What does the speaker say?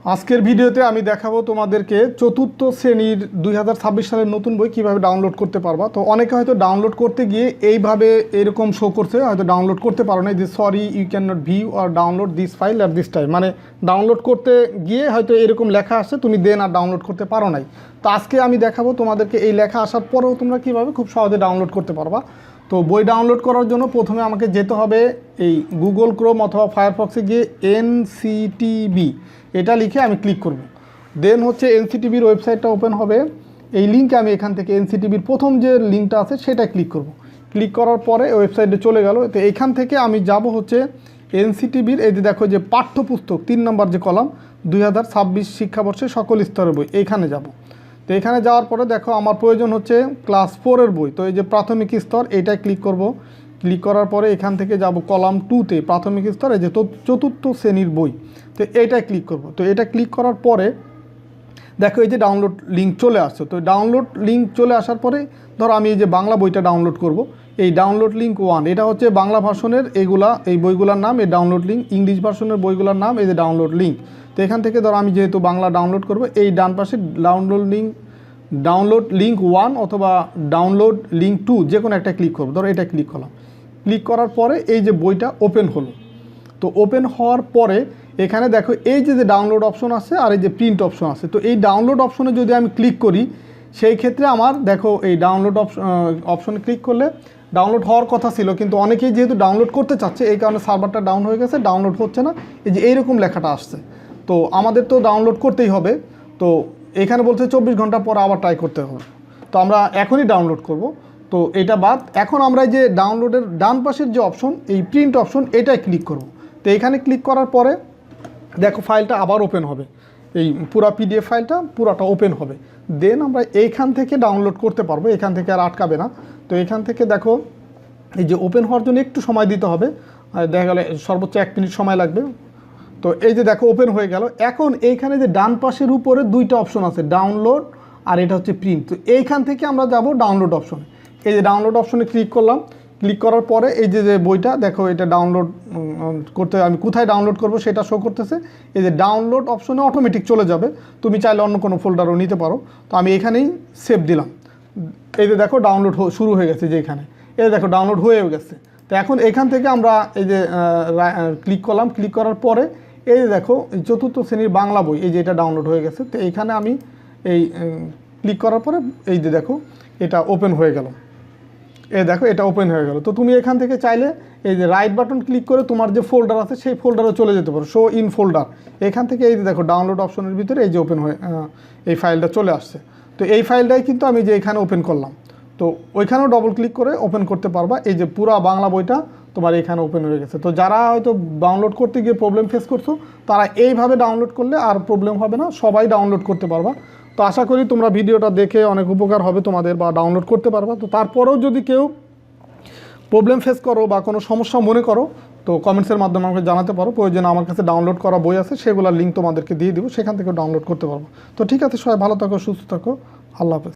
আজকের ভিডিওতে আমি দেখাবো তোমাদেরকে চতুর্থ শ্রেণীর 2026 সালের নতুন বই কিভাবে ডাউনলোড করতে পারবা। তো অনেকে হয়তো ডাউনলোড করতে গিয়ে এইভাবে এরকম শো করছে, হয়তো ডাউনলোড করতে পারো না, যে sorry you can not view or download this file at this time, মানে ডাউনলোড করতে গিয়ে হয়তো এরকম লেখা আসছে, তুমি দেন আর ডাউনলোড করতে পারো নাই। তো আজকে আমি দেখাবো তোমাদেরকে এই লেখা আসার পরেও তোমরা কীভাবে খুব সহজে ডাউনলোড করতে পারবা। তো বই ডাউনলোড করার জন্য প্রথমে আমাকে যেতে হবে এই গুগল ক্রোম অথবা ফায়ারফক্সে গিয়ে এনসিটিবি এটা লিখে আমি ক্লিক করব। দেন হচ্ছে এনসিটিবির ওয়েবসাইটটা ওপেন হবে। এই লিঙ্কে আমি এখান থেকে এনসিটিবির প্রথম যে লিঙ্কটা আছে সেটা ক্লিক করব। ক্লিক করার পরে ওয়েবসাইটে চলে গেল। তো এইখান থেকে আমি যাব হচ্ছে এনসিটিবির এই যে দেখো যে পাঠ্যপুস্তক 3 নম্বর যে কলাম 2026 শিক্ষাবর্ষে সকল স্তরের বই, এইখানে যাব। তো এখানে যাওয়ার পরে দেখো আমার প্রয়োজন হচ্ছে ক্লাস 4-এর বই। তো এই যে প্রাথমিক স্তর এইটাই ক্লিক করব। ক্লিক করার পরে এখান থেকে যাব কলাম 2-তে প্রাথমিক স্তর, এই যে চতুর্থ শ্রেণীর বই। তো এইটাই ক্লিক করব। তো এটা ক্লিক করার পরে দেখো এই যে ডাউনলোড লিঙ্ক চলে আসছে। তো ডাউনলোড লিঙ্ক চলে আসার পরে ধরো আমি এই যে বাংলা বইটা ডাউনলোড করব, এই ডাউনলোড লিঙ্ক 1 এটা হচ্ছে বাংলা ভার্সনের এই বইগুলোর নাম, এই ডাউনলোড লিঙ্ক। ইংলিশ ভার্সনের বইগুলোর নাম এই যে ডাউনলোড লিঙ্ক। তো এখান থেকে ধরো আমি যেহেতু বাংলা ডাউনলোড করব, এই ডান পাশে ডাউনলোড লিঙ্ক 1 অথবা ডাউনলোড লিঙ্ক 2 যে কোনো একটা ক্লিক করব। ধরো এটা ক্লিক করলাম। ক্লিক করার পরে এই যে বইটা ওপেন হলো। তো ওপেন হওয়ার পরে এখানে দেখো এই যে ডাউনলোড অপশন আছে আর এই যে প্রিন্ট অপশন আছে। তো এই ডাউনলোড অপশনে যদি আমি ক্লিক করি, সেই ক্ষেত্রে আমার দেখো এই ডাউনলোড অপশনে ক্লিক করলে ডাউনলোড হওয়ার কথা ছিল, কিন্তু অনেকেই যেহেতু ডাউনলোড করতে চাচ্ছে এই কারণে সার্ভারটা ডাউন হয়ে গেছে, ডাউনলোড হচ্ছে না। এই যে এইরকম লেখাটা আসছে। তো আমাদের তো ডাউনলোড করতেই হবে। তো এখানে বলছে 24 ঘন্টা পর আবার ট্রাই করতে হবে। তো আমরা এখনই ডাউনলোড করব। তো এটা বাদ, এখন আমরা এই যে ডাউনলোডের ডান পাশের যে অপশন এই প্রিন্ট অপশন এটাই ক্লিক করব। তো এখানে ক্লিক করার পরে দেখো ফাইলটা আবার ওপেন হবে, এই পুরা পিডিএফ ফাইলটা পুরাটা ওপেন হবে। দেন আমরা এইখান থেকে ডাউনলোড করতে পারবো, এখান থেকে আর আটকাবে না। তো এখান থেকে দেখো এই যে ওপেন হওয়ার জন্য একটু সময় দিতে হবে, দেখা গেলে সর্বোচ্চ 1 মিনিট সময় লাগবে। তো এই যে দেখো ওপেন হয়ে গেল। এখন এইখানে যে ডান পাশের উপরে 2টা অপশন আছে, ডাউনলোড আর এটা হচ্ছে প্রিন্ট। তো এইখান থেকে আমরা যাব ডাউনলোড অপশনে। এই যে ডাউনলোড অপশনে ক্লিক করলাম। ক্লিক করার পরে এই যে বইটা দেখো এটা ডাউনলোড করতে, আমি কোথায় ডাউনলোড করব সেটা শো করতেছে। এই যে ডাউনলোড অপশনে অটোমেটিক চলে যাবে, তুমি চাইলে অন্য কোনো ফোল্ডারও নিতে পারো। তো আমি এখানেই সেভ দিলাম। এই যে দেখো ডাউনলোড শুরু হয়ে গেছে, যে এখানে এই দেখো ডাউনলোড হয়েও গেছে। তো এখন এখান থেকে আমরা এই যে ক্লিক করলাম। ক্লিক করার পরে এই যে দেখো চতুর্থ শ্রেণীর বাংলা বই, এই যে এটা ডাউনলোড হয়ে গেছে। তো এইখানে আমি এই ক্লিক করার পরে এই যে দেখো এটা ওপেন হয়ে গেল। এই দেখো এটা ওপেন হয়ে গেল। তো তুমি এখান থেকে চাইলে এই যে রাইট বাটন ক্লিক করে তোমার যে ফোল্ডার আছে সেই ফোল্ডারে চলে যেতে পারো, শো ইন ফোল্ডার। এখান থেকে এই যে দেখো ডাউনলোড অপশনের ভিতরে এই যে ওপেন হয়ে এই ফাইলটা চলে আসছে। তো এই ফাইলটাই কিন্তু আমি যে এখানে ওপেন করলাম, তো ওইখানেও ডবল ক্লিক করে ওপেন করতে পারবা। এই যে পুরো বাংলা বইটা তোমার এখানে ওপেন হয়ে গেছে। তো যারা হয়তো ডাউনলোড করতে গিয়ে প্রবলেম ফেস করছো, তারা এইভাবে ডাউনলোড করলে আর প্রবলেম হবে না, সবাই ডাউনলোড করতে পারবা। তো আশা করি তোমরা ভিডিওটা দেখে অনেক উপকার হবে তোমাদের, বা ডাউনলোড করতে পারবা। তো তারপরেও যদি কেউ প্রবলেম ফেস করো বা কোনো সমস্যা মনে করো, তো কমেন্টসের মাধ্যমে আমাকে জানাতে পারো। প্রয়োজনে আমার কাছে ডাউনলোড করা বই আছে, সেগুলোর লিঙ্ক তোমাদেরকে দিয়ে দিব, সেখান থেকে ডাউনলোড করতে পারবো। তো ঠিক আছে, সবাই ভালো থাকো, সুস্থ থাকো, আল্লাহ হাফেজ।